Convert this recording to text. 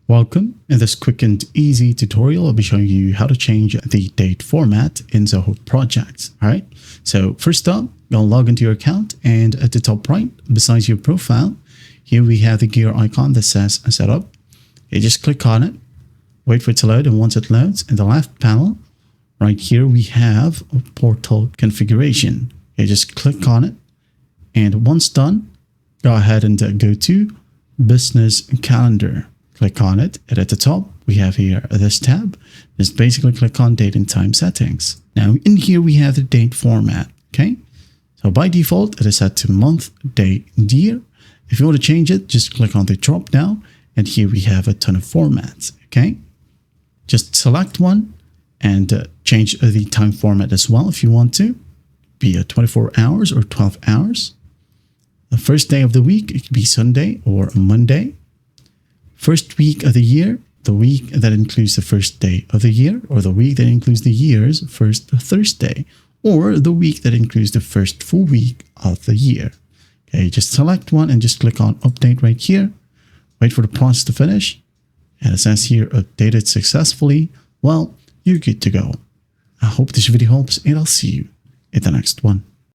Welcome. In this quick and easy tutorial, I'll be showing you how to change the date format in Zoho Projects. All right. So first up, you'll log into your account, and at the top right, besides your profile, here we have the gear icon that says Setup. You just click on it, wait for it to load, and once it loads, in the left panel, right here, we have a portal configuration. You just click on it, and once done, go ahead and go to Business Calendar. Click on it, and at the top, we have here this tab. Just basically click on Date and Time Settings. Now, in here, we have the date format, okay? So by default, it is set to month, day, and year. If you want to change it, just click on the drop down, and here we have a ton of formats, okay? Just select one and change the time format as well if you want to, be 24 hours or 12 hours. The first day of the week, it could be Sunday or Monday. First week of the year, the week that includes the first day of the year, or the week that includes the year's first Thursday, or the week that includes the first full week of the year. Okay, just select one and just click on Update right here. Wait for the process to finish. And it says here, updated successfully. Well, you're good to go. I hope this video helps, and I'll see you in the next one.